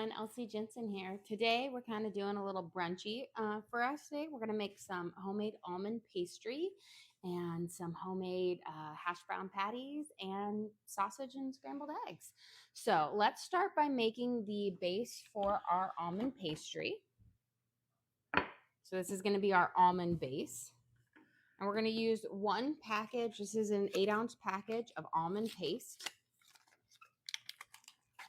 everyone, Elsie Jensen here. Today we're kind of doing a little brunchy for us today. We're going to make some homemade almond pastry and some homemade hash brown patties and sausage and scrambled eggs. So let's start by making the base for our almond pastry. So this is going to be our almond base. And we're going to use one package. This is an 8-ounce package of almond paste.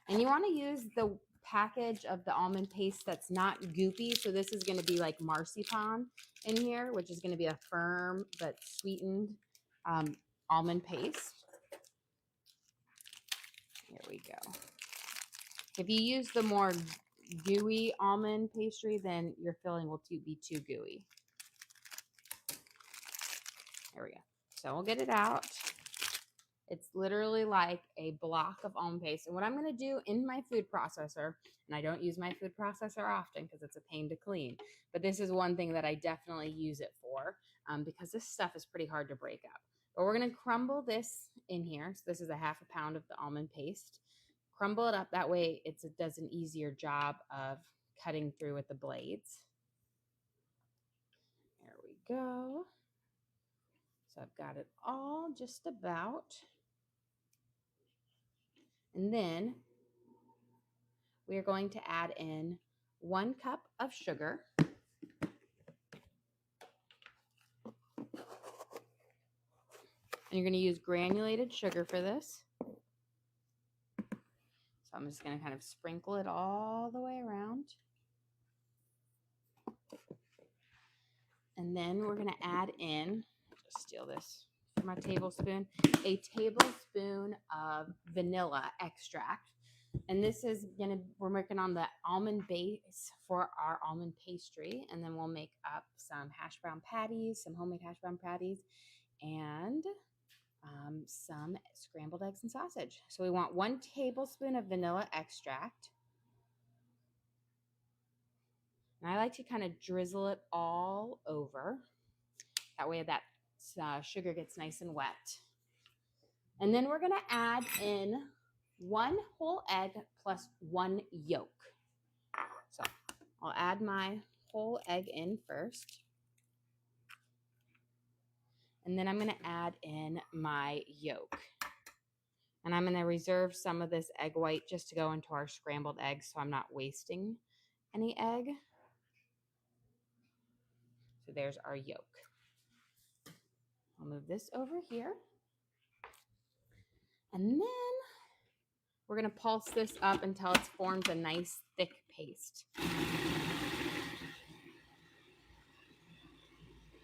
And you want to use the package of the almond paste that's not goopy. So this is going to be like marzipan in here, which is going to be a firm but sweetened almond paste. Here we go. If you use the more gooey almond pastry, then your filling will be too gooey. There we go. So we'll get it out. It's literally like a block of almond paste. And what I'm going to do in my food processor, and I don't use my food processor often because it's a pain to clean, but this is one thing that I definitely use it for because this stuff is pretty hard to break up. But we're going to crumble this in here. So this is a ½ pound of the almond paste. Crumble it up. That way it does an easier job of cutting through with the blades. There we go. So I've got it all just about. And then we are going to add in 1 cup of sugar. And you're going to use granulated sugar for this. So I'm just going to kind of sprinkle it all the way around. And then we're going to add in, just steal this from my tablespoon, a tablespoon of vanilla extract. And this is we're working on the almond base for our almond pastry. And then we'll make up some hash brown patties, some homemade hash brown patties, and some scrambled eggs and sausage. So we want 1 tablespoon of vanilla extract. And I like to kind of drizzle it all over. That way that sugar gets nice and wet. And then we're going to add in 1 whole egg plus 1 yolk. So I'll add my whole egg in first. And then I'm going to add in my yolk. And I'm going to reserve some of this egg white just to go into our scrambled eggs so I'm not wasting any egg. So there's our yolk. I'll move this over here. And then we're going to pulse this up until it forms a nice thick paste.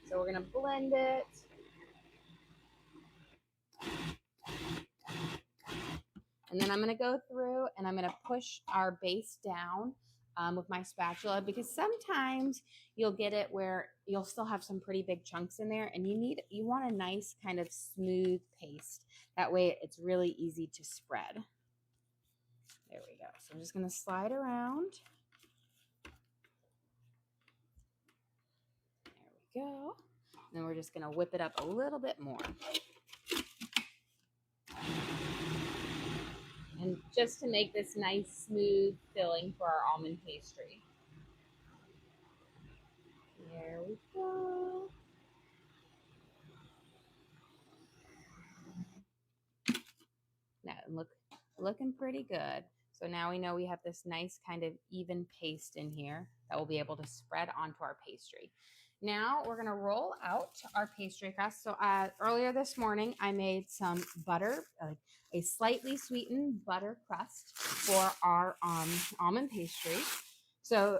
So we're going to blend it. And then I'm going to go through and I'm going to push our base down with my spatula, because sometimes you'll get it where you'll still have some pretty big chunks in there, and you want a nice kind of smooth paste. That way it's really easy to spread. There we go. So I'm just going to slide around. There we go. And then we're just going to whip it up a little bit more. And just to make this nice, smooth filling for our almond pastry. There we go. Now, looking pretty good. So now we know we have this nice kind of even paste in here that we'll be able to spread onto our pastry. Now we're going to roll out our pastry crust. So earlier this morning, I made some butter, a slightly sweetened butter crust for our almond pastry. So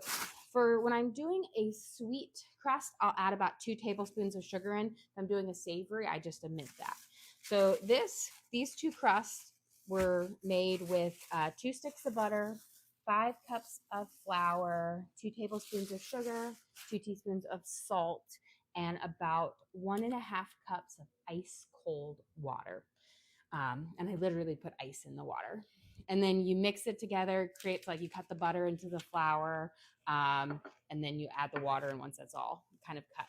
for when I'm doing a sweet crust, I'll add about 2 tablespoons of sugar in. If I'm doing a savory, I just omit that. So these 2 crusts were made with 2 sticks of butter, 5 cups of flour, 2 tablespoons of sugar, 2 teaspoons of salt, and about 1.5 cups of ice cold water. And I literally put ice in the water. And then you mix it together, creates like you cut the butter into the flour, and then you add the water, and once that's all kind of cut.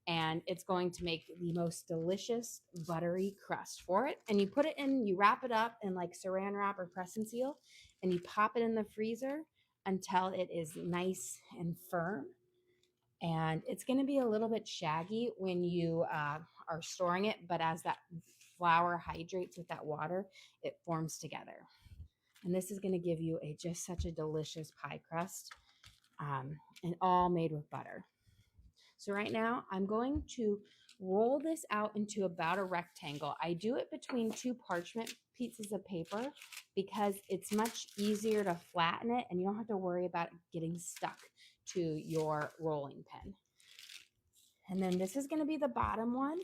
And it's going to make the most delicious buttery crust for it. And you put it in, you wrap it up in like saran wrap or press and seal, and you pop it in the freezer until it is nice and firm. And it's going to be a little bit shaggy when you are storing it, but as that flour hydrates with that water, it forms together. And this is going to give you just such a delicious pie crust, and all made with butter. So right now I'm going to roll this out into about a rectangle. I do it between two parchment pieces of paper because it's much easier to flatten it and you don't have to worry about it getting stuck to your rolling pin. And then this is going to be the bottom one.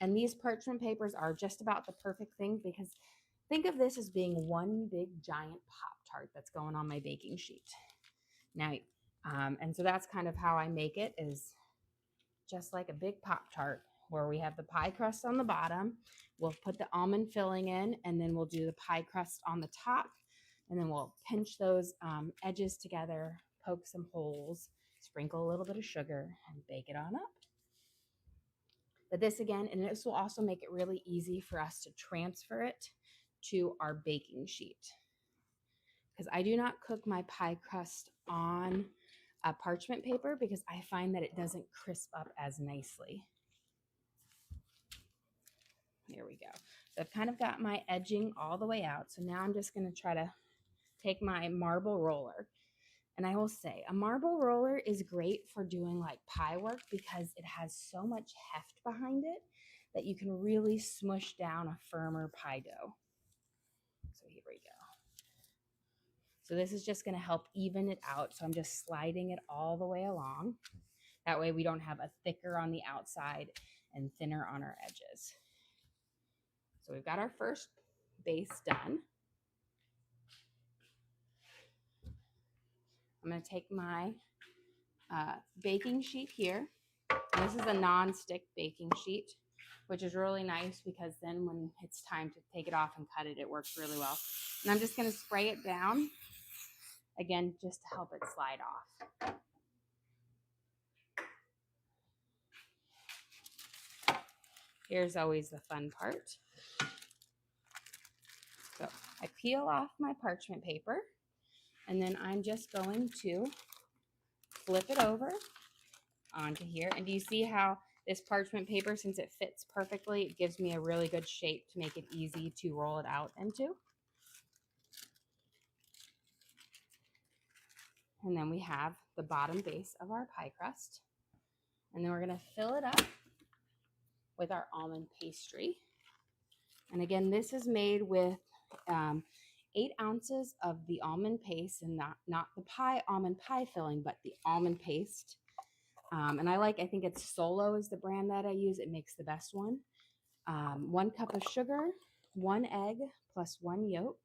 And these parchment papers are just about the perfect thing because think of this as being one big giant Pop-Tart that's going on my baking sheet. Now, and so that's kind of how I make it, is just like a big Pop-Tart where we have the pie crust on the bottom. We'll put the almond filling in, and then we'll do the pie crust on the top. And then we'll pinch those edges together, poke some holes, sprinkle a little bit of sugar, and bake it on up. But this again, and this will also make it really easy for us to transfer it to our baking sheet. Because I do not cook my pie crust on a parchment paper because I find that it doesn't crisp up as nicely. There we go. So I've kind of got my edging all the way out. So now I'm just going to try to take my marble roller. And I will say, a marble roller is great for doing like pie work because it has so much heft behind it that you can really smush down a firmer pie dough. So here we go. So this is just going to help even it out. So I'm just sliding it all the way along. That way we don't have a thicker on the outside and thinner on our edges. So we've got our first base done. I'm going to take my baking sheet here. And this is a non-stick baking sheet, which is really nice because then when it's time to take it off and cut it, it works really well. And I'm just going to spray it down, again, just to help it slide off. Here's always the fun part. So I peel off my parchment paper, and then I'm just going to flip it over onto here. And do you see how this parchment paper, since it fits perfectly, it gives me a really good shape to make it easy to roll it out into. And then we have the bottom base of our pie crust. And then we're going to fill it up with our almond pastry. And again, this is made with 8 ounces of the almond paste, and not the almond pie filling, but the almond paste. And I think it's Solo is the brand that I use. It makes the best one. 1 cup of sugar, 1 egg plus 1 yolk,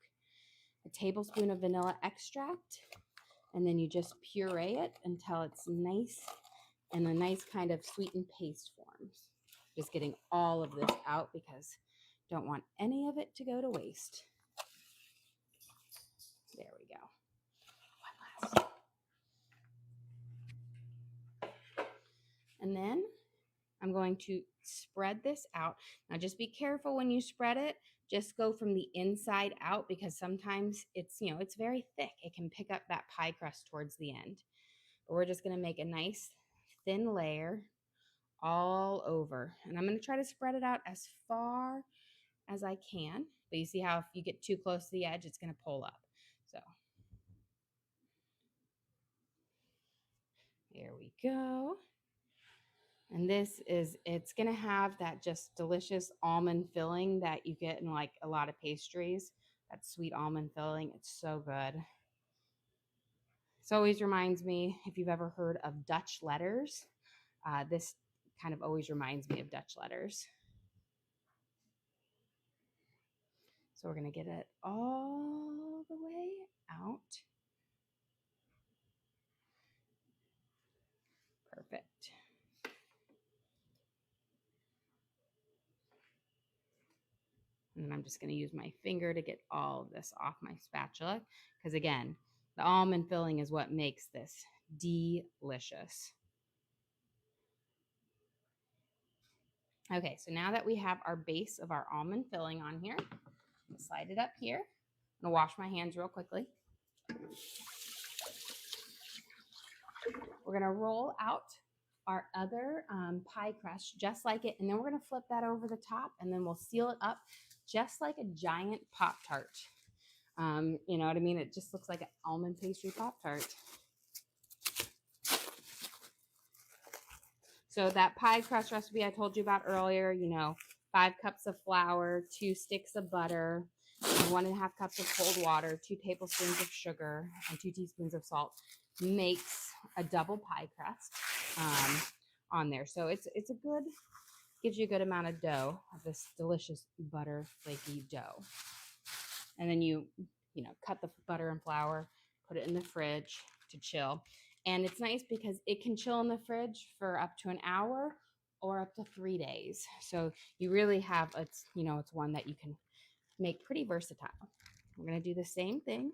a tablespoon of vanilla extract, and then you just puree it until it's nice and a nice kind of sweetened paste forms. Just getting all of this out because I don't want any of it to go to waste. There we go. One last. And then I'm going to spread this out. Now just be careful when you spread it. Just go from the inside out because sometimes it's very thick. It can pick up that pie crust towards the end. But we're just going to make a nice thin layer all over. And I'm going to try to spread it out as far as I can. But you see how if you get too close to the edge, it's going to pull up. So here we go. And it's going to have that just delicious almond filling that you get in like a lot of pastries. That sweet almond filling. It's so good. This always reminds me, if you've ever heard of Dutch letters, this kind of always reminds me of Dutch letters. So we're going to get it all the way out. Perfect. And then I'm just going to use my finger to get all of this off my spatula. Because again, the almond filling is what makes this delicious. Okay, so now that we have our base of our almond filling on here, I'm going to slide it up here. I'm going to wash my hands real quickly. We're gonna roll out our other pie crust just like it, and then we're gonna flip that over the top, and then we'll seal it up just like a giant Pop-Tart. You know what I mean? It just looks like an almond pastry Pop-Tart. So that pie crust recipe I told you about earlier, 5 cups of flour, 2 sticks of butter, 1.5 cups of cold water, 2 tablespoons of sugar, and 2 teaspoons of salt makes a double pie crust on there. So it's a good, gives you a good amount of dough of this delicious butter flaky dough. And then you cut the butter and flour, put it in the fridge to chill. And it's nice because it can chill in the fridge for up to an hour or up to 3 days. So you really have, it's one that you can make pretty versatile. We're going to do the same thing.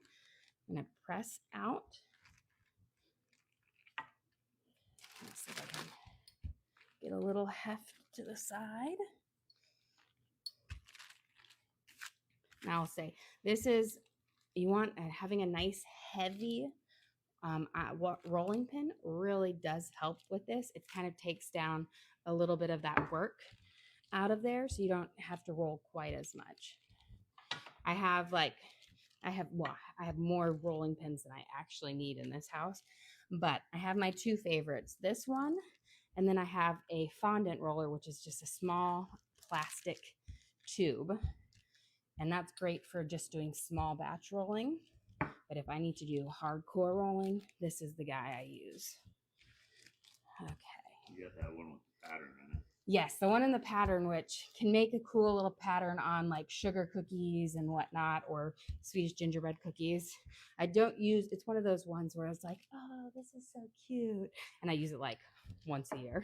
I'm going to press out. Let's see if I can get a little heft to the side. Now I'll say, this is, you want having a nice heavy rolling pin really does help with this. It kind of takes down a little bit of that work out of there, so you don't have to roll quite as much. I have more rolling pins than I actually need in this house, but I have my 2 favorites. This one, and then I have a fondant roller, which is just a small plastic tube, and that's great for just doing small batch rolling. But if I need to do hardcore rolling, this is the guy I use. Okay. You got that one with the pattern in it. Yes, the one in the pattern, which can make a cool little pattern on like sugar cookies and whatnot, or Swedish gingerbread cookies. I don't use, it's one of those ones where it's like, oh, this is so cute. And I use it like once a year.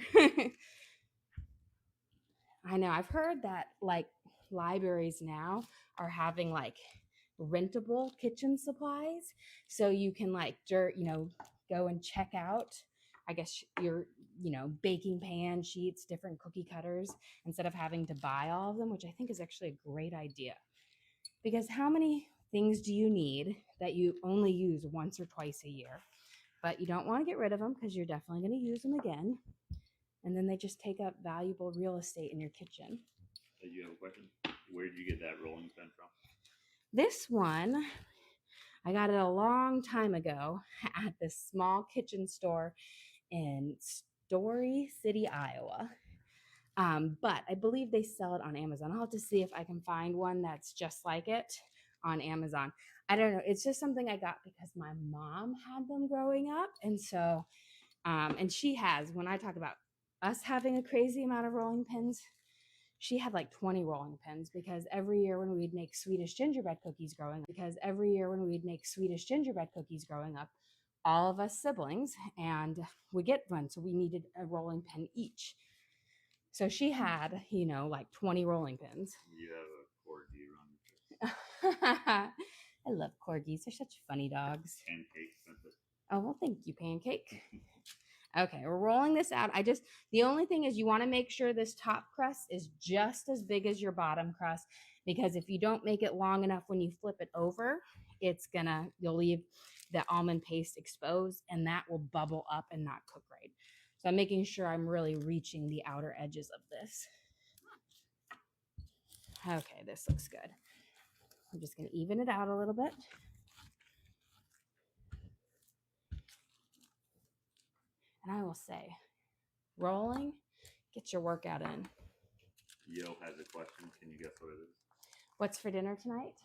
I know, I've heard that like libraries now are having like rentable kitchen supplies, so you can like go and check out, I guess, your baking pan sheets, different cookie cutters, instead of having to buy all of them, which I think is actually a great idea. Because how many things do you need that you only use once or twice a year, but you don't want to get rid of them because you're definitely going to use them again, and then they just take up valuable real estate in your kitchen. You have a question? Where did you get that rolling pin from? This one, I got it a long time ago at this small kitchen store in Story City, Iowa. But I believe they sell it on Amazon. I'll have to see if I can find one that's just like it on Amazon. I don't know. It's just something I got because my mom had them growing up. And so, and she has, when I talk about us having a crazy amount of rolling pins, she had like 20 rolling pins, because every year when we'd make Swedish gingerbread cookies growing up, all of us siblings and would get one. So we needed a rolling pin each. So she had, like 20 rolling pins. You have a corgi around your chest. I love corgis. They're such funny dogs. Pancake scented. Oh, well, thank you, Pancake. Okay, we're rolling this out. The only thing is you want to make sure this top crust is just as big as your bottom crust, because if you don't make it long enough when you flip it over, you'll leave the almond paste exposed, and that will bubble up and not cook right. So I'm making sure I'm really reaching the outer edges of this. Okay, this looks good. I'm just going to even it out a little bit. And I will say, rolling, get your workout in. Yo has a question. Can you guess what it is? What's for dinner tonight?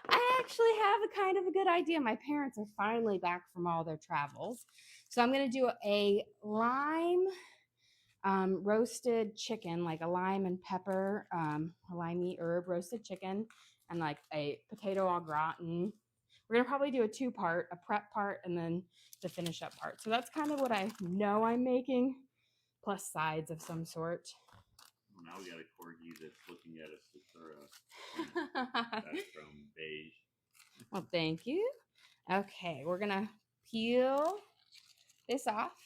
I actually have a kind of a good idea. My parents are finally back from all their travels. So I'm going to do a lime roasted chicken, like a lime and pepper, a limey herb roasted chicken, and like a potato au gratin. We're going to probably do a 2-part, a prep part, and then the finish up part. So that's kind of what I know I'm making, plus sides of some sort. Now we got a corgi that's looking at us. That's from beige. Well, thank you. Okay, we're going to peel this off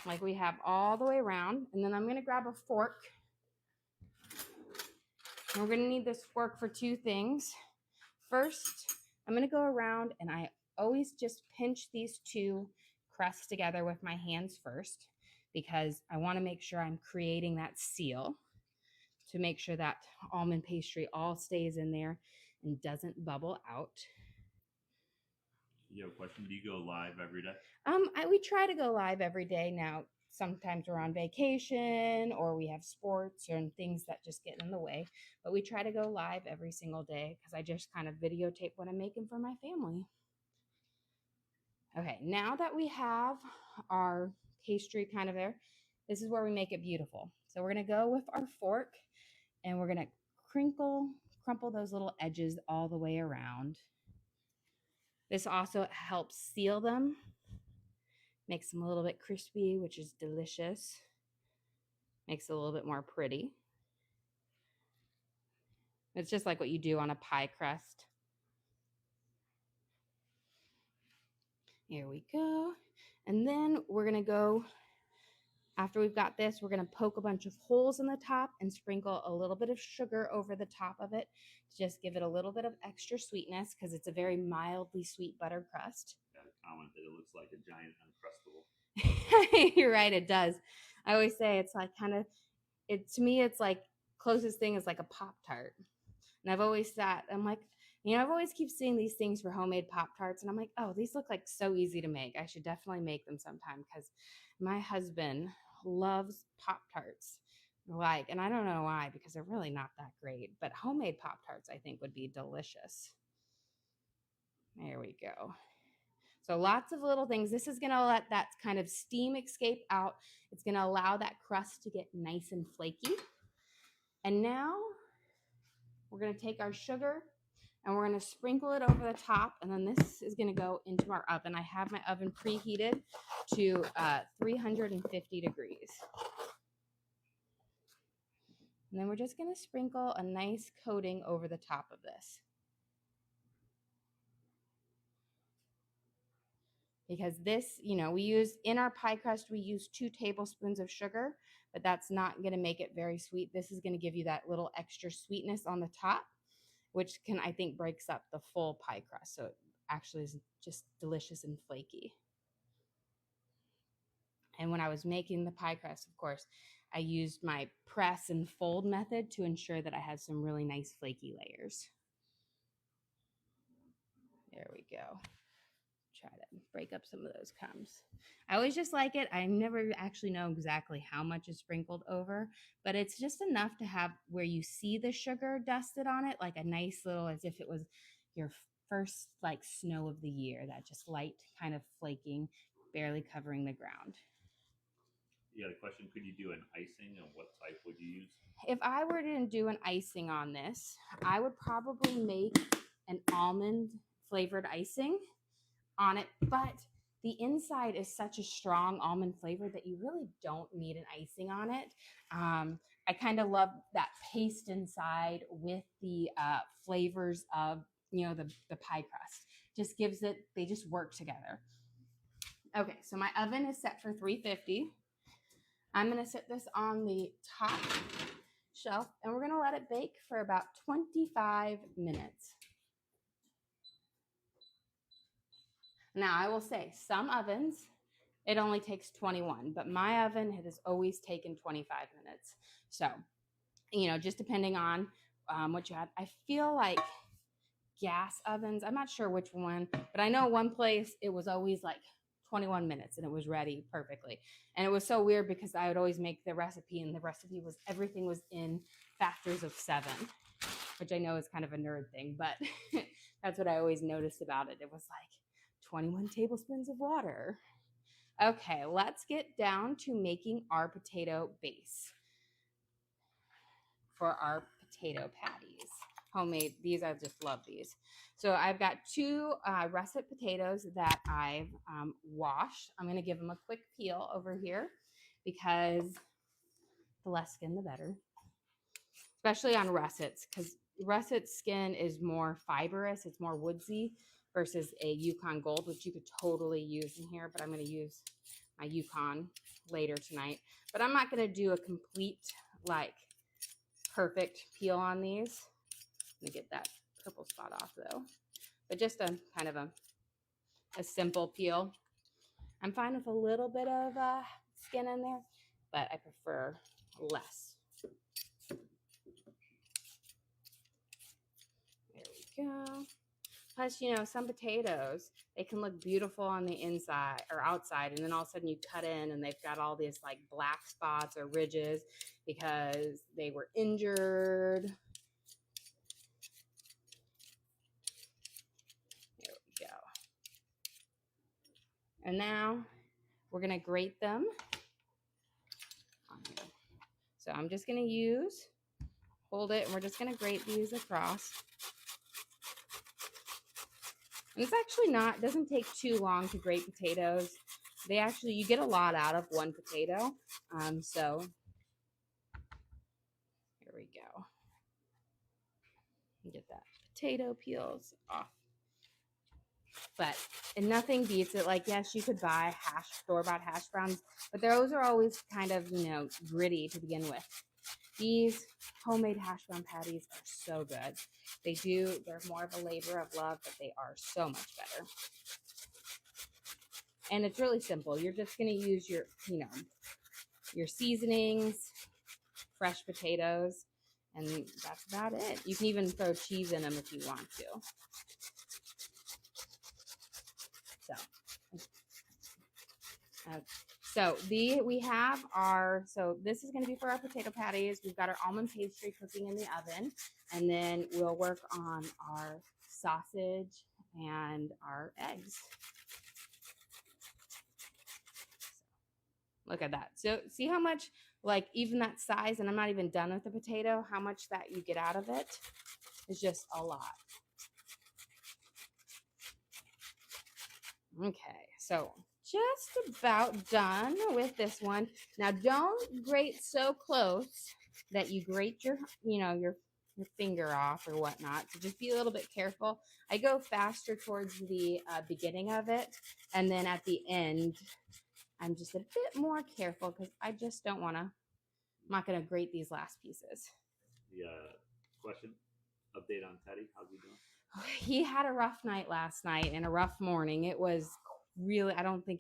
like we have all the way around. And then I'm going to grab a fork. And we're going to need this fork for 2 things. First, I'm going to go around, and I always just pinch these 2 crust together with my hands first because I want to make sure I'm creating that seal to make sure that almond pastry all stays in there and doesn't bubble out. You have a question? Do you go live every day? We try to go live every day now. Sometimes we're on vacation or we have sports and things that just get in the way, but we try to go live every single day because I just kind of videotape what I'm making for my family. Okay, now that we have our pastry kind of there, this is where we make it beautiful. So we're going to go with our fork and we're going to crumple those little edges all the way around. This also helps seal them, makes them a little bit crispy, which is delicious. Makes it a little bit more pretty. It's just like what you do on a pie crust. Here we go. And then we're going to go, after we've got this, we're going to poke a bunch of holes in the top and sprinkle a little bit of sugar over the top of it to just give it a little bit of extra sweetness because it's a very mildly sweet butter crust. Got a comment that it looks like a giant Uncrustable. You're right, it does. I always say it's like kind of, to me, it's like closest thing is like a Pop-Tart. And I've always thought, I'm like, I've always keep seeing these things for homemade Pop-Tarts. And I'm like, oh, these look like so easy to make. I should definitely make them sometime because my husband loves Pop-Tarts. And I don't know why, because they're really not that great. But homemade Pop-Tarts, I think, would be delicious. There we go. So lots of little things. This is going to let that kind of steam escape out. It's going to allow that crust to get nice and flaky. And now we're going to take our sugar and we're going to sprinkle it over the top. And then this is going to go into our oven. I have my oven preheated to 350 degrees. And then we're just going to sprinkle a nice coating over the top of this. Because this, we use, in our pie crust, we use 2 tablespoons of sugar, but that's not going to make it very sweet. This is going to give you that little extra sweetness on the top, which I think, breaks up the full pie crust. So it actually is just delicious and flaky. And when I was making the pie crust, of course, I used my press and fold method to ensure that I had some really nice flaky layers. There we go. Try to break up some of those crumbs. I always just like it. I never actually know exactly how much is sprinkled over, but it's just enough to have where you see the sugar dusted on it, like a nice little, as if it was your first like snow of the year, that just light kind of flaking, barely covering the ground. You got a question? Could you do an icing, and what type would you use? If I were to do an icing on this, I would probably make an almond flavored icing on it, but the inside is such a strong almond flavor that you really don't need an icing on it. I kind of love that paste inside with the flavors of the pie crust. Just gives it, they just work together. Okay, so my oven is set for 350. I'm going to set this on the top shelf and we're going to let it bake for about 25 minutes. Now, I will say some ovens, it only takes 21, but my oven has always taken 25 minutes. So, just depending on what you had. I feel like gas ovens, I'm not sure which one, but I know one place it was always like 21 minutes and it was ready perfectly. And it was so weird because I would always make the recipe and the recipe was, everything was in factors of 7, which I know is kind of a nerd thing, but that's what I always noticed about it. It was like 21 tablespoons of water. Okay, let's get down to making our potato base for our potato patties. Homemade, these, I just love these. So I've got 2 russet potatoes that I've washed. I'm going to give them a quick peel over here because the less skin, the better. Especially on russets, because russet skin is more fibrous, it's more woodsy versus a Yukon Gold, which you could totally use in here, but I'm going to use my Yukon later tonight. But I'm not going to do a complete, perfect peel on these. Let me get that purple spot off, though. But just a kind of a simple peel. I'm fine with a little bit of skin in there, but I prefer less. There we go. Plus, you know, some potatoes, they can look beautiful on the inside or outside, and then all of a sudden you cut in and they've got all these like black spots or ridges because they were injured. There we go. And now we're going to grate them. So I'm just going to hold it, and we're just going to grate these across. And it's actually doesn't take too long to grate potatoes. You get a lot out of one potato. So here we go. Get that potato peels off. And nothing beats it. Like, yes, you could buy store-bought hash browns, but those are always kind of, you know, gritty to begin with. These homemade hash brown patties are so good. They're more of a labor of love, but they are so much better. And it's really simple. You're just going to use your seasonings, fresh potatoes, and that's about it. You can even throw cheese in them if you want to. So this is going to be for our potato patties. We've got our almond pastry cooking in the oven, and then we'll work on our sausage and our eggs. Look at that. So see how much, like, even that size, and I'm not even done with the potato, how much that you get out of it is just a lot. Okay, so just about done with this one. Now don't grate so close that you grate your finger off or whatnot. So just be a little bit careful. I go faster towards the beginning of it, and then at the end, I'm just a bit more careful because I just don't want to. I'm not going to grate these last pieces. Yeah. Question. Update on Teddy. How's he doing? He had a rough night last night and a rough morning. It was really, I don't think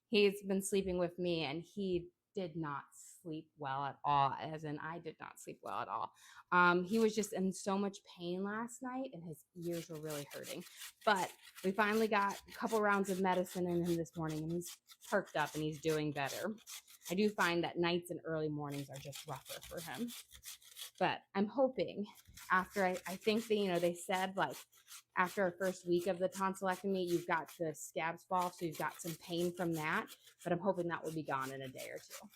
he's been sleeping with me, and he did not sleep well at all, as in I did not sleep well at all. He was just in so much pain last night, and his ears were really hurting. But we finally got a couple rounds of medicine in him this morning, and he's perked up and he's doing better. I do find that nights and early mornings are just rougher for him. But I'm hoping after I think they said like after our first week of the tonsillectomy, you've got the scabs fall, so you've got some pain from that. But I'm hoping that will be gone in a day or two.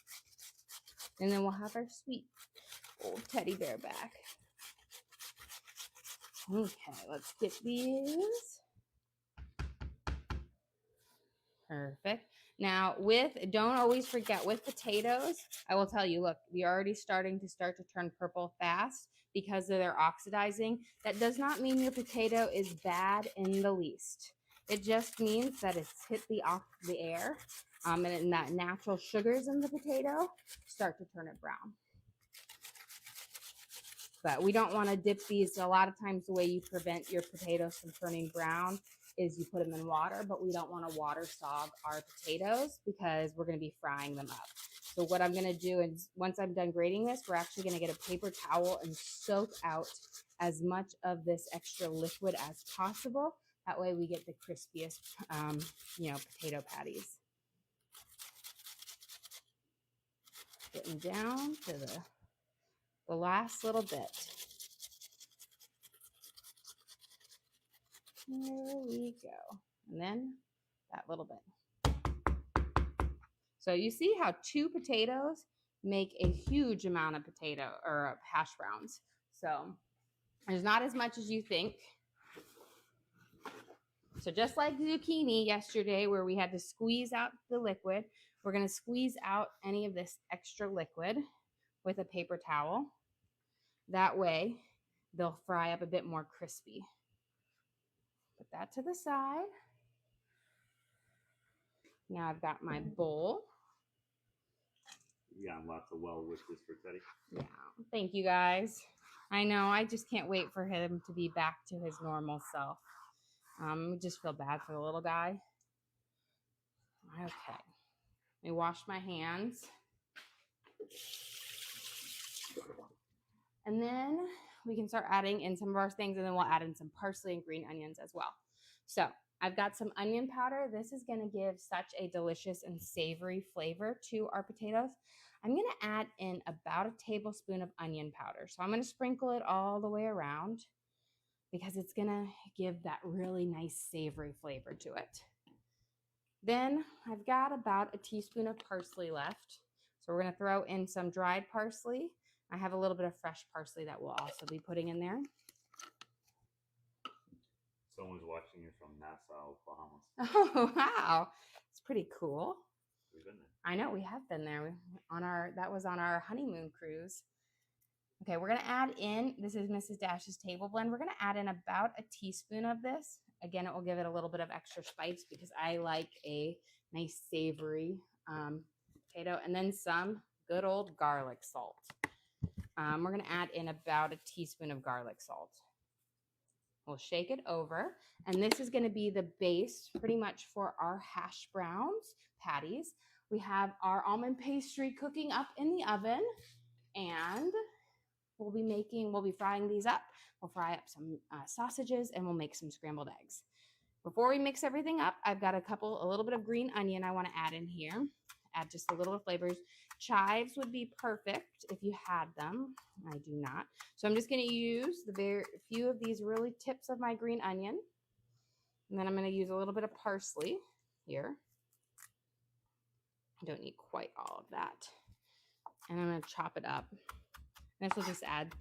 And then we'll have our sweet old teddy bear back. Okay, let's get these. Perfect. Now don't always forget with potatoes, I will tell you, look, we're already starting to turn purple fast because of their oxidizing. That does not mean your potato is bad in the least. It just means that it's hit the air, and that natural sugars in the potato start to turn it brown. But we don't want to dip these. A lot of times the way you prevent your potatoes from turning brown is you put them in water, but we don't want to water sog our potatoes because we're going to be frying them up. So what I'm going to do is once I'm done grating this, we're actually going to get a paper towel and soak out as much of this extra liquid as possible. That way we get the crispiest, potato patties. Getting down to the last little bit. There we go. And then that little bit. So you see how 2 potatoes make a huge amount of potato or hash browns. So there's not as much as you think. So just like zucchini yesterday where we had to squeeze out the liquid, we're going to squeeze out any of this extra liquid with a paper towel. That way they'll fry up a bit more crispy. Put that to the side. Now I've got my bowl. Yeah, lots of well wishes for Teddy. Yeah, thank you guys. I know, I just can't wait for him to be back to his normal self. Just feel bad for the little guy. Okay. Let me wash my hands. And then we can start adding in some of our things, and then we'll add in some parsley and green onions as well. So I've got some onion powder. This is going to give such a delicious and savory flavor to our potatoes. I'm going to add in about a tablespoon of onion powder. So I'm going to sprinkle it all the way around because it's going to give that really nice savory flavor to it. Then I've got about a teaspoon of parsley left. So we're going to throw in some dried parsley. I have a little bit of fresh parsley that we'll also be putting in there. Someone's watching you from Nassau, Bahamas. Oh, wow. It's pretty cool. We've been there. I know we have been there that was on our honeymoon cruise. Okay, we're going to add in, this is Mrs. Dash's table blend. We're going to add in about a teaspoon of this. Again, it will give it a little bit of extra spice because I like a nice savory potato. And then some good old garlic salt. We're going to add in about a teaspoon of garlic salt. We'll shake it over. And this is going to be the base pretty much for our hash browns patties. We have our almond pastry cooking up in the oven, and we'll be frying these up. We'll fry up some sausages, and we'll make some scrambled eggs. Before we mix everything up, I've got a little bit of green onion I want to add in here. Add just a little flavors. Chives would be perfect if you had them. I do not. So I'm just going to use the very few of these really tips of my green onion. And then I'm going to use a little bit of parsley here. I don't need quite all of that. And I'm going to chop it up. This will just add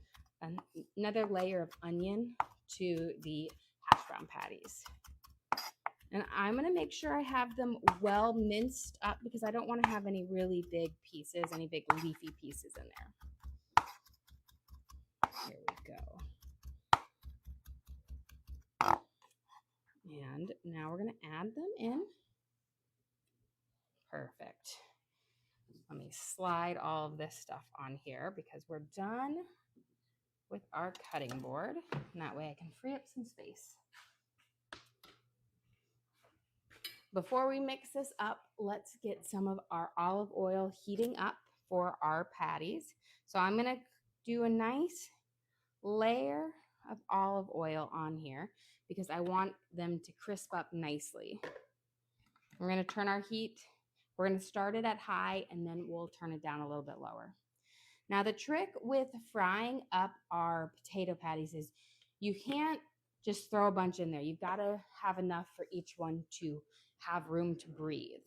another layer of onion to the hash brown patties. And I'm going to make sure I have them well minced up because I don't want to have any really big pieces, any big leafy pieces in there. Here we go. And now we're going to add them in. Perfect. Let me slide all of this stuff on here because we're done with our cutting board. And that way I can free up some space. Before we mix this up, let's get some of our olive oil heating up for our patties. So I'm going to do a nice layer of olive oil on here because I want them to crisp up nicely. We're going to turn our heat. We're going to start it at high, and then we'll turn it down a little bit lower. Now, the trick with frying up our potato patties is you can't just throw a bunch in there. You've got to have enough for each one to have room to breathe.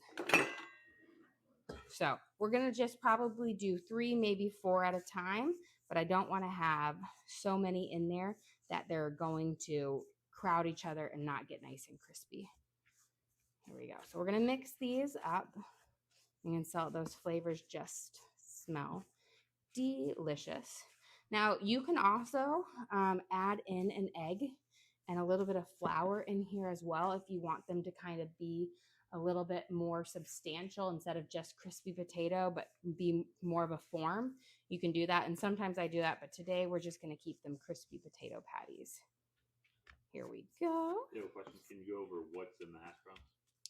So we're going to just probably do 3, maybe 4 at a time, but I don't want to have so many in there that they're going to crowd each other and not get nice and crispy. Here we go. So we're going to mix these up. You can tell those flavors just smell delicious. Now you can also add in an egg and a little bit of flour in here as well if you want them to kind of be a little bit more substantial instead of just crispy potato, but be more of a form. You can do that, and sometimes I do that, but today we're just going to keep them crispy potato patties. Here we go. I have a question. Can you go over what's in the hash browns?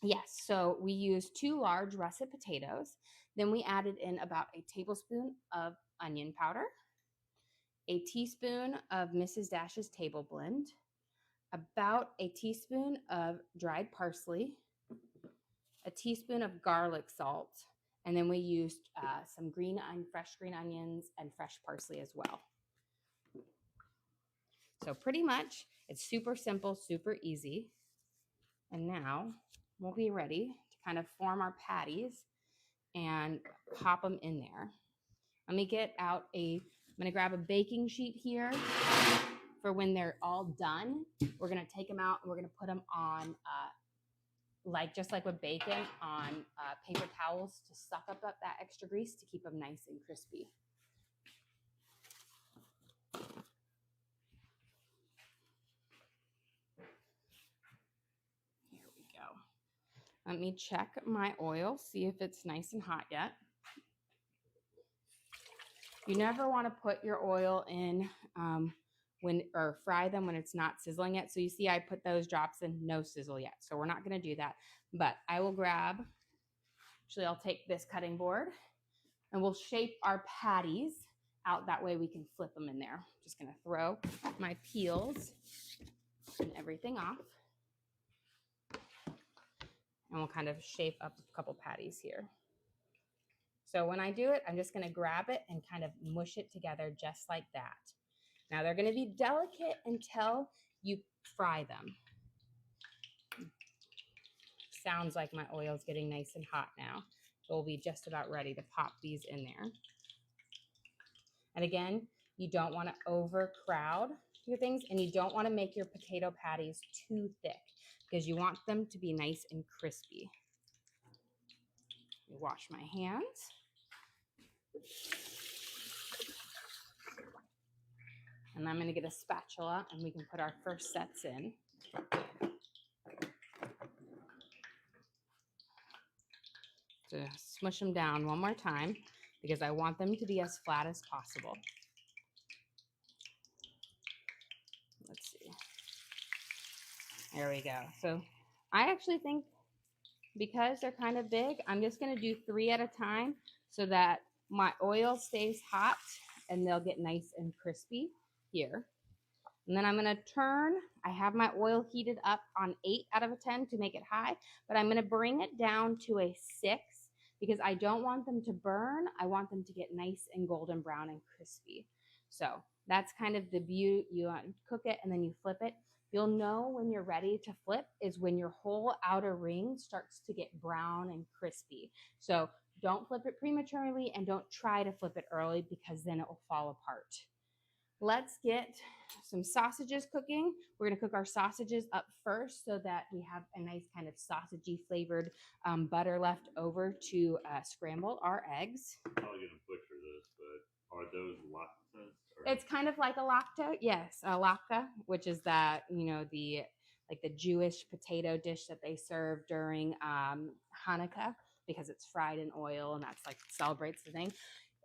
Yes, so we used 2 large russet potatoes. Then we added in about a tablespoon of onion powder, a teaspoon of Mrs. Dash's table blend, about a teaspoon of dried parsley, a teaspoon of garlic salt, and then we used some fresh green onions and fresh parsley as well. So pretty much it's super simple, super easy. And now we'll be ready to kind of form our patties and pop them in there. Let me get out I'm going to grab a baking sheet here for when they're all done. We're going to take them out and we're going to put them on, just like with bacon, on paper towels to suck up that extra grease to keep them nice and crispy. Here we go. Let me check my oil, see if it's nice and hot yet. You never want to put your oil in or fry them when it's not sizzling yet. So you see I put those drops in, no sizzle yet. So we're not going to do that. But I will grab Actually, I'll take this cutting board and we'll shape our patties out. That way we can flip them in there. Just gonna throw my peels and everything off. And we'll kind of shape up a couple patties here. So when I do it, I'm just gonna grab it and kind of mush it together just like that. Now they're gonna be delicate until you fry them. Sounds like my oil's getting nice and hot now. So we'll be just about ready to pop these in there. And again, you don't wanna overcrowd your things, and you don't wanna make your potato patties too thick because you want them to be nice and crispy. Wash my hands. And I'm going to get a spatula and we can put our first sets in. So smush them down one more time because I want them to be as flat as possible. Let's see. There we go. So I actually think because they're kind of big, I'm just going to do 3 at a time so that my oil stays hot and they'll get nice and crispy here. And then I'm going to turn. I have my oil heated up on 8 out of 10 to make it high, but I'm going to bring it down to a 6 because I don't want them to burn. I want them to get nice and golden brown and crispy. So that's kind of the beauty. You cook it and then you flip it. You'll know when you're ready to flip is when your whole outer ring starts to get brown and crispy. So don't flip it prematurely and don't try to flip it early because then it will fall apart. Let's get some sausages cooking. We're gonna cook our sausages up first so that we have a nice kind of sausagey flavored butter left over to scramble our eggs. I'm probably gonna butcher this, but are those latkes? It's kind of like a latke, yes, a latke, which is that, you know, the Jewish potato dish that they serve during Hanukkah because it's fried in oil and that's like celebrates the thing.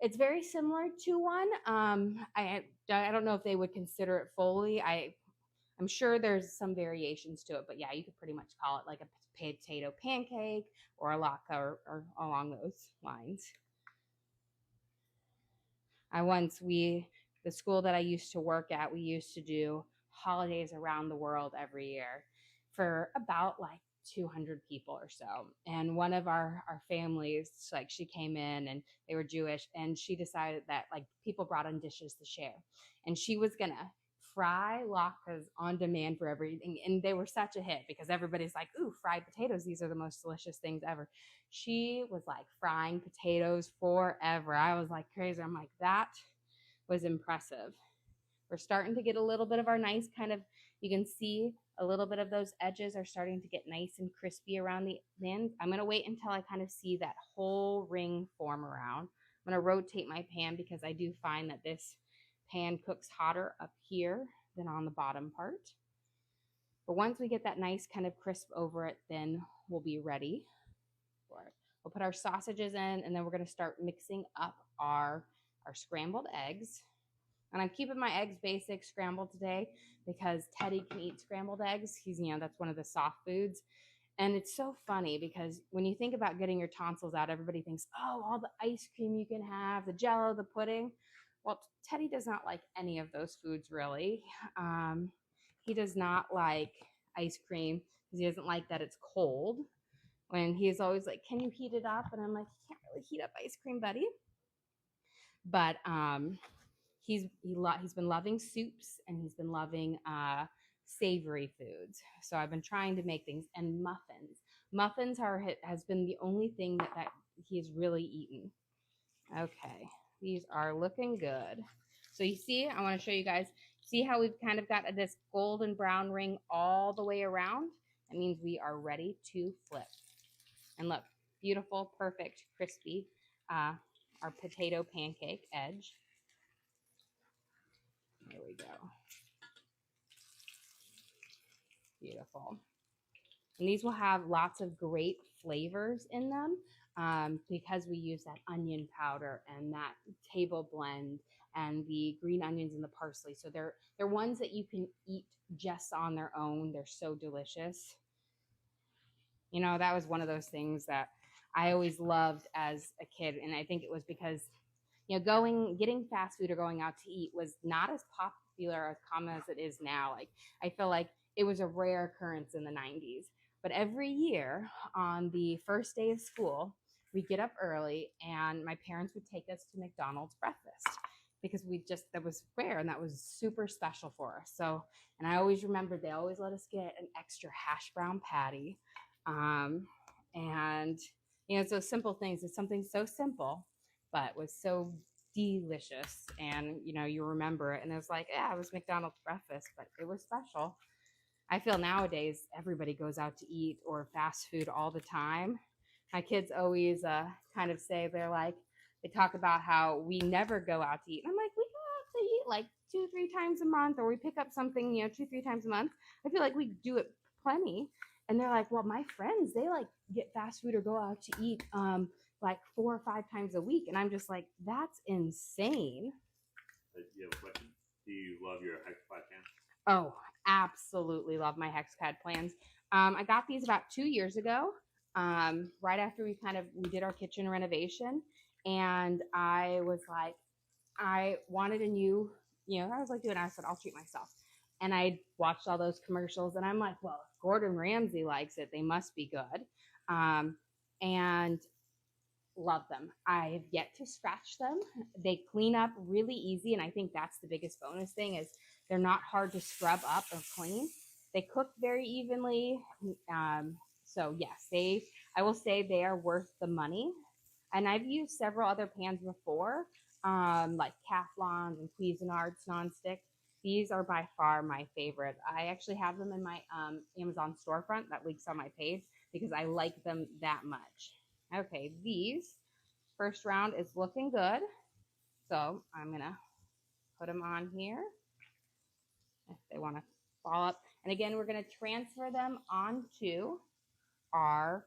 It's very similar to one. I don't know if they would consider it fully. I'm sure there's some variations to it, but yeah, you could pretty much call it like a potato pancake or a latke or along those lines. The school that I used to work at, we used to do holidays around the world every year for about like 200 people or so. And one of our families, like she came in and they were Jewish and she decided that like people brought in dishes to share. And she was going to fry latkes on demand for everything. And they were such a hit because everybody's like, ooh, fried potatoes. These are the most delicious things ever. She was like frying potatoes forever. I was like crazy. I'm like, that was impressive. We're starting to get a little bit of our nice kind of, you can see a little bit of those edges are starting to get nice and crispy around the ends. I'm going to wait until I kind of see that whole ring form around. I'm going to rotate my pan because I do find that this pan cooks hotter up here than on the bottom part. But once we get that nice kind of crisp over it, then we'll be ready for it. We'll put our sausages in and then we're going to start mixing up our scrambled eggs. And I'm keeping my eggs basic scrambled today because Teddy can eat scrambled eggs. He's, that's one of the soft foods. And it's so funny because when you think about getting your tonsils out, everybody thinks, oh, all the ice cream you can have, the Jello, the pudding. Well, Teddy does not like any of those foods, really. He does not like ice cream because he doesn't like that it's cold. When he's always like, can you heat it up? And I'm like, you can't really heat up ice cream, buddy. But he's been loving soups and he's been loving savory foods. So I've been trying to make things, and muffins. Muffins has been the only thing that he's really eaten. Okay, these are looking good. So you see, I want to show you guys, see how we've kind of got this golden brown ring all the way around? That means we are ready to flip. And look, beautiful, perfect, crispy, our potato pancake edge. There we go. Beautiful. And these will have lots of great flavors in them because we use that onion powder and that table blend and the green onions and the parsley. So they're ones that you can eat just on their own. They're so delicious. That was one of those things that I always loved as a kid. And I think it was because, getting fast food or going out to eat was not as popular, as common as it is now. Like, I feel like it was a rare occurrence in the 90s. But every year on the first day of school, we get up early and my parents would take us to McDonald's breakfast because that was rare and that was super special for us. So, and I always remember they always let us get an extra hash brown patty. And, it's those simple things. It's something so simple, but was so delicious. And, you remember it. And it was like, yeah, it was McDonald's breakfast, but it was special. I feel nowadays everybody goes out to eat or fast food all the time. My kids always kind of say they talk about how we never go out to eat. And I'm like, we go out to eat like 2-3 times a month, or we pick up something, 2-3 times a month. I feel like we do it plenty. And they're like, well, my friends, they like get fast food or go out to eat like 4 or 5 times a week. And I'm just like, that's insane. You have a question? Do you love your hexapod pans? Oh, absolutely love my hexapod plans. I got these about 2 years ago, right after we did our kitchen renovation. And I was like, I wanted a new, I was like, I said, I'll treat myself. And I watched all those commercials and I'm like, well, if Gordon Ramsay likes it, they must be good. And love them. I have yet to scratch them. They clean up really easy. And I think that's the biggest bonus thing is they're not hard to scrub up or clean. They cook very evenly. So yes, I will say they are worth the money. And I've used several other pans before, like Teflons and Cuisinarts nonstick. These are by far my favorite. I actually have them in my Amazon storefront that links on my page because I like them that much. Okay, these first round is looking good. So I'm going to put them on here if they want to fall up. And again, we're going to transfer them onto our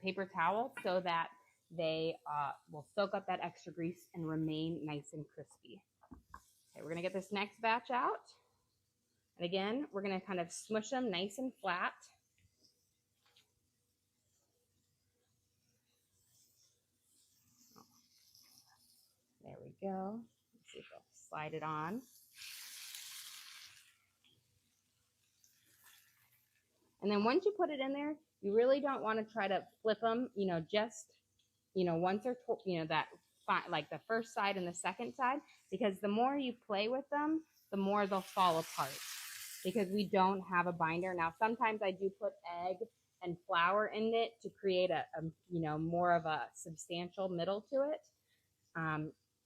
paper towel so that they will soak up that extra grease and remain nice and crispy. Okay, we're going to get this next batch out. And again, we're going to kind of smush them nice and flat. There we go. Let's see if I'll slide it on. And then once you put it in there, you really don't want to try to flip them, just, once or that like the first side and the second side, because the more you play with them, the more they'll fall apart because we don't have a binder. Now, sometimes I do put egg and flour in it to create a more of a substantial middle to it.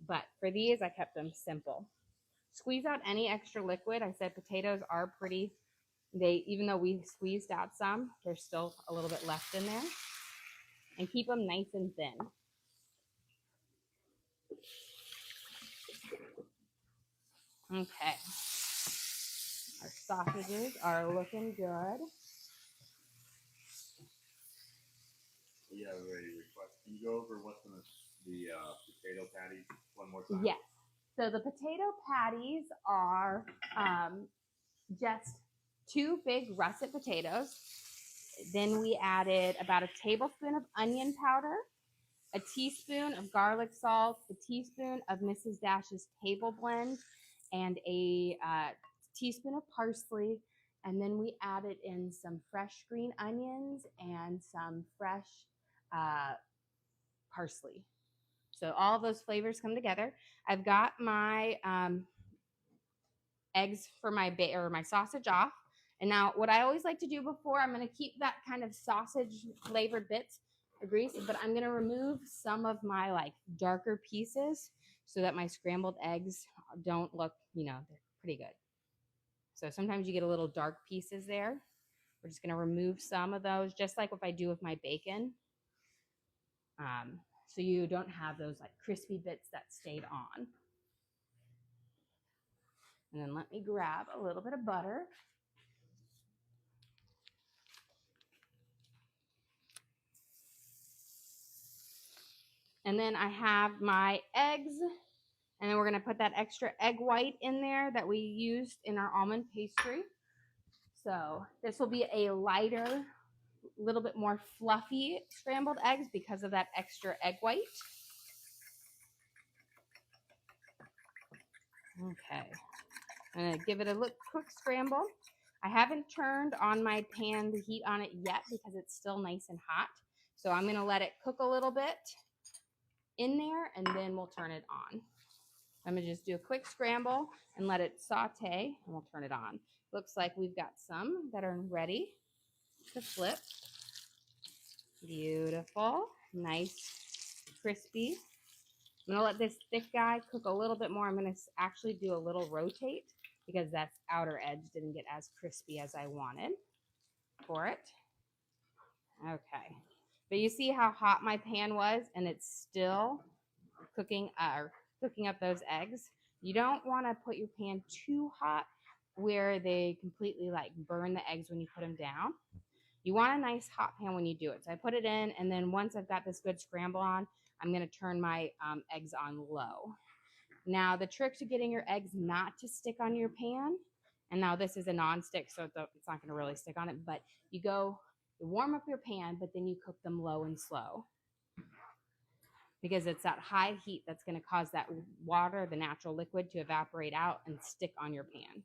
But for these, I kept them simple. Squeeze out any extra liquid. I said potatoes are pretty, even though we squeezed out some, there's still a little bit left in there. And keep them nice and thin. Okay. Our sausages are looking good. Yeah, ready to request. Can you go over what's in the potato patties one more time? Yes. So the potato patties are just 2 big russet potatoes. Then we added about a tablespoon of onion powder, a teaspoon of garlic salt, a teaspoon of Mrs. Dash's table blend, and a teaspoon of parsley. And then we added in some fresh green onions and some fresh parsley. So all those flavors come together. I've got my eggs for my sausage off. And now what I always like to do before, I'm going to keep that kind of sausage flavored bits of grease, but I'm going to remove some of my like darker pieces so that my scrambled eggs don't look, they're pretty good. So sometimes you get a little dark pieces there. We're just going to remove some of those, just like if I do with my bacon. So you don't have those like crispy bits that stayed on. And then let me grab a little bit of butter. And then I have my eggs, and then we're going to put that extra egg white in there that we used in our almond pastry. So this will be a lighter little bit more fluffy scrambled eggs because of that extra egg white. Okay, I'm gonna give it a quick scramble. I haven't turned on my pan, the heat on it yet, because it's still nice and hot. So I'm gonna let it cook a little bit in there, and then we'll turn it on. I'm gonna just do a quick scramble and let it saute, and we'll turn it on. Looks like we've got some that are ready to flip. Beautiful, nice, crispy. I'm gonna let this thick guy cook a little bit more. I'm gonna actually do a little rotate because that outer edge didn't get as crispy as I wanted for it. Okay, but you see how hot my pan was, and it's still cooking up those eggs. You don't want to put your pan too hot where they completely like burn the eggs when you put them down. You want a nice hot pan when you do it. So I put it in, and then once I've got this good scramble on, I'm going to turn my eggs on low. Now, the trick to getting your eggs not to stick on your pan, and now this is a non-stick, so it's not going to really stick on it, but you warm up your pan, but then you cook them low and slow, because it's that high heat that's going to cause that water, the natural liquid, to evaporate out and stick on your pan.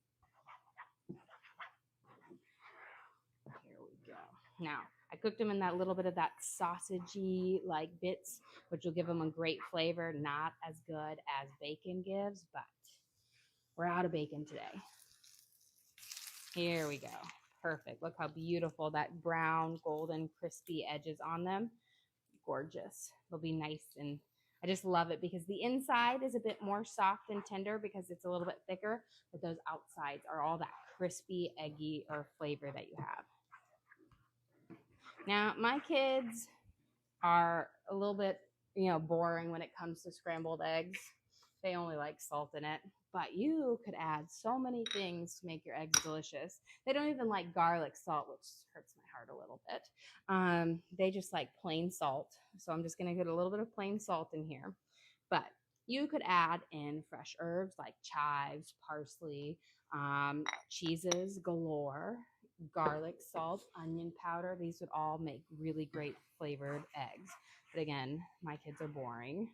Here we go. Now, I cooked them in that little bit of that sausagey like bits, which will give them a great flavor. Not as good as bacon gives, but we're out of bacon today. Here we go. Perfect. Look how beautiful that brown, golden, crispy edges on them. Gorgeous. They'll be nice, and I just love it because the inside is a bit more soft and tender because it's a little bit thicker, but those outsides are all that crispy, eggy or flavor that you have. Now, my kids are a little bit, boring when it comes to scrambled eggs. They only like salt in it, but you could add so many things to make your eggs delicious. They don't even like garlic salt, which hurts my heart a little bit. They just like plain salt. So I'm just going to get a little bit of plain salt in here. But you could add in fresh herbs like chives, parsley, cheeses galore, garlic, salt, onion powder. These would all make really great flavored eggs. But again, my kids are boring.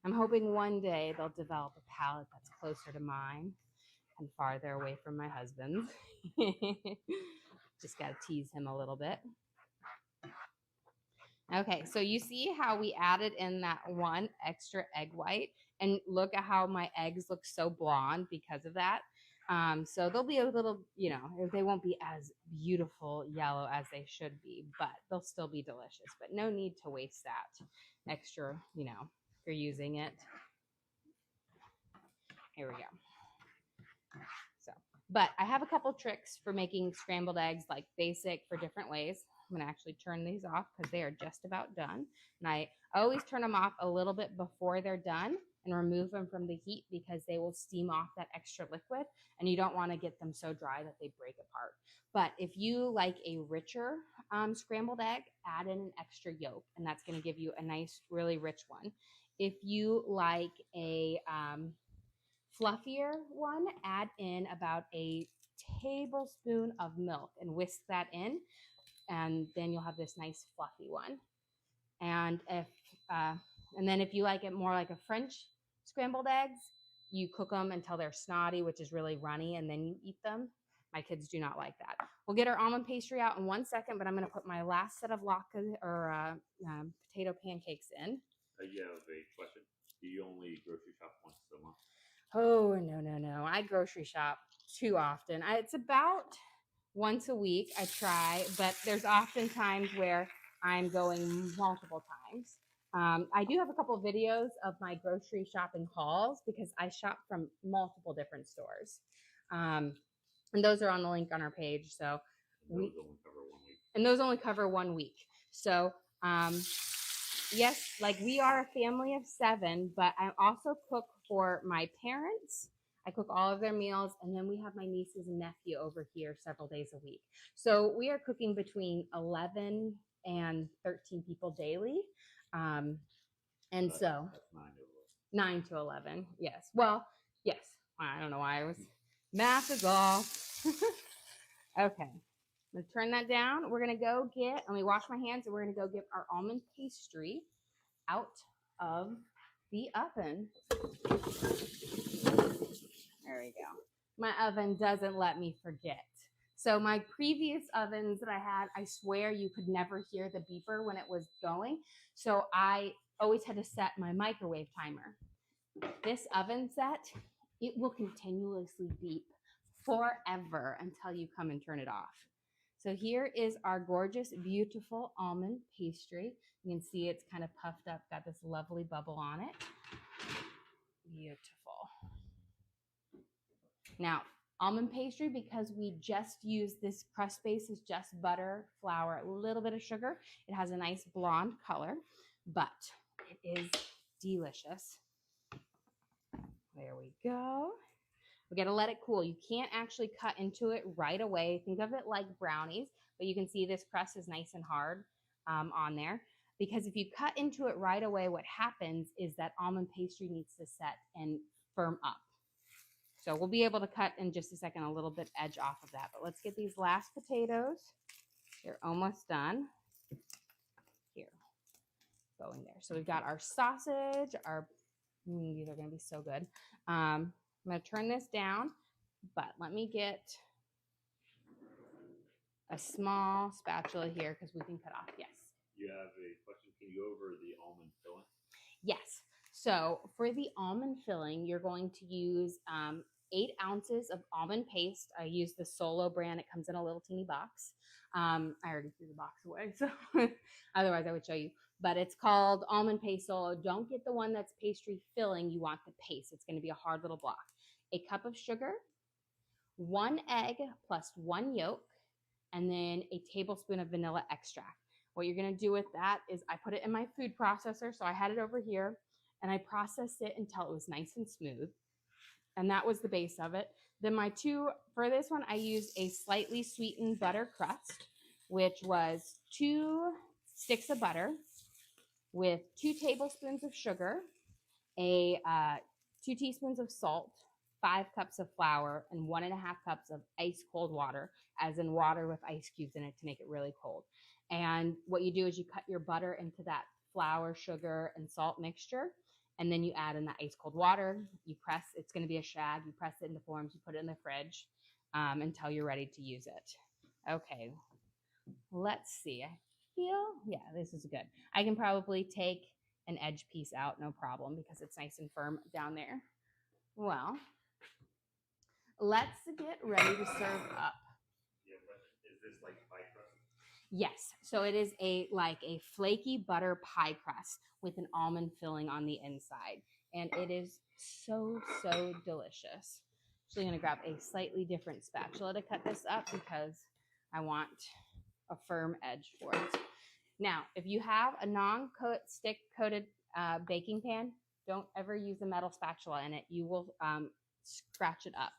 I'm hoping one day they'll develop a palate that's closer to mine and farther away from my husband's. Just got to tease him a little bit. Okay, so you see how we added in that one extra egg white, and look at how my eggs look so blonde because of that. So they'll be a little, they won't be as beautiful yellow as they should be, but they'll still be delicious. But no need to waste that extra, if you're using it. Here we go. But I have a couple tricks for making scrambled eggs like basic for different ways. I'm going to actually turn these off because they are just about done. And I always turn them off a little bit before they're done and remove them from the heat because they will steam off that extra liquid, and you don't want to get them so dry that they break apart. But if you like a richer scrambled egg, add in an extra yolk, and that's going to give you a nice, really rich one. If you like a fluffier one, add in about a tablespoon of milk and whisk that in, and then you'll have this nice fluffy one. And then if you like it more like a French scrambled eggs, you cook them until they're snotty, which is really runny, and then you eat them. My kids do not like that. We'll get our almond pastry out in 1 second, but I'm going to put my last set of potato pancakes in. You have a question? Do you only grocery shop once a month? Oh, no. I grocery shop too often. It's about once a week I try, but there's often times where I'm going multiple times. I do have a couple of videos of my grocery shopping hauls because I shop from multiple different stores. And those are on the link on our page. So those only cover 1 week. So, yes, like we are a family of 7, but I also cook for my parents. I cook all of their meals, and then we have my nieces and nephew over here several days a week. So we are cooking between 11 and 13 people daily. And that's 9 to 11. Yes. Well, yes. I don't know why math is off. Okay. I'm gonna turn that down. We're gonna go get, let me wash my hands, and we're gonna go get our almond pastry out of the oven. There we go. My oven doesn't let me forget. So my previous ovens that I had, I swear you could never hear the beeper when it was going. So I always had to set my microwave timer. This oven set, it will continuously beep forever until you come and turn it off. So here is our gorgeous, beautiful almond pastry. You can see it's kind of puffed up, got this lovely bubble on it. Beautiful. Now, almond pastry, because we just use this crust base is just butter, flour, a little bit of sugar. It has a nice blonde color, but it is delicious. There we go. We got to let it cool. You can't actually cut into it right away. Think of it like brownies, but you can see this crust is nice and hard on there. Because if you cut into it right away, what happens is that almond pastry needs to set and firm up. So we'll be able to cut in just a second a little bit edge off of that. But let's get these last potatoes. They're almost done. Here, going there. So we've got our sausage. These are going to be so good. I'm going to turn this down, but let me get a small spatula here because we can cut off. Yes. You have a question? Can you go over the almond filling? Yes. So for the almond filling, you're going to use 8 ounces of almond paste. I use the Solo brand. It comes in a little teeny box. I already threw the box away, so otherwise I would show you. But it's called almond paste Solo. Don't get the one that's pastry filling. You want the paste. It's going to be a hard little block. A cup of sugar, 1 egg plus 1 yolk, and then a tablespoon of vanilla extract. What you're going to do with that is I put it in my food processor. So I had it over here and I processed it until it was nice and smooth. And that was the base of it. Then for this one, I used a slightly sweetened butter crust, which was 2 sticks of butter with 2 tablespoons of sugar, 2 teaspoons of salt, 5 cups of flour, and 1.5 cups of ice cold water, as in water with ice cubes in it to make it really cold. And what you do is you cut your butter into that flour, sugar, and salt mixture, and then you add in the ice cold water. You press, it's going to be a shag. You press it into forms. You put it in the fridge until you're ready to use it. Okay, let's see. I feel, yeah, this is good. I can probably take an edge piece out, no problem, because it's nice and firm down there. Well, let's get ready to serve up. Yeah, but is this like pie crust? Yes, so it is a flaky butter pie crust with an almond filling on the inside, and it is so delicious. Actually, I'm gonna grab a slightly different spatula to cut this up because I want a firm edge for it. Now, if you have a non-stick coated baking pan, don't ever use a metal spatula in it. You will scratch it up.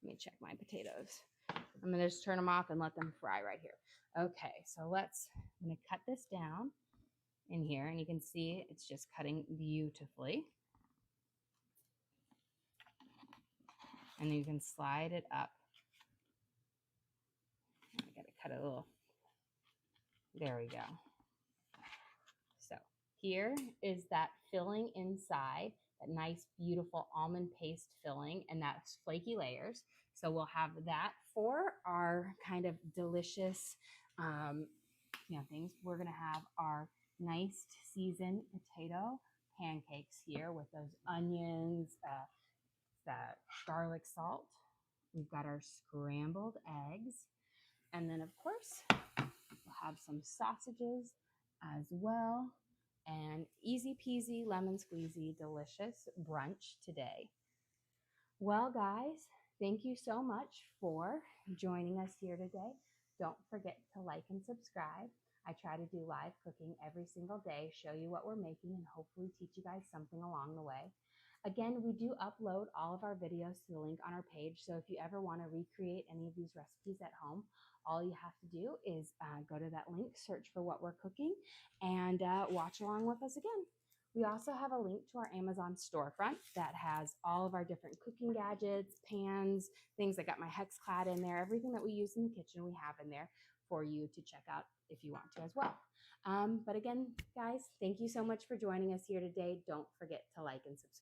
Let me check my potatoes. I'm going to just turn them off and let them fry right here. Okay, so I'm going to cut this down in here, and you can see it's just cutting beautifully. And then you can slide it up. I got to cut it a little. There we go. So here is that filling inside, that nice, beautiful almond paste filling, and that's flaky layers. So we'll have that for our kind of delicious, things. We're going to have our nice seasoned potato pancakes here with those onions, that garlic salt. We've got our scrambled eggs. And then, of course, we'll have some sausages as well. And easy peasy, lemon squeezy, delicious brunch today. Well, guys, thank you so much for joining us here today. Don't forget to like and subscribe. I try to do live cooking every single day, show you what we're making, and hopefully teach you guys something along the way. Again, we do upload all of our videos to the link on our page, so if you ever want to recreate any of these recipes at home, all you have to do is go to that link, search for what we're cooking, and watch along with us again. We also have a link to our Amazon storefront that has all of our different cooking gadgets, pans, things. I got my hex clad in there. Everything that we use in the kitchen, we have in there for you to check out if you want to as well. But again, guys, thank you so much for joining us here today. Don't forget to like and subscribe.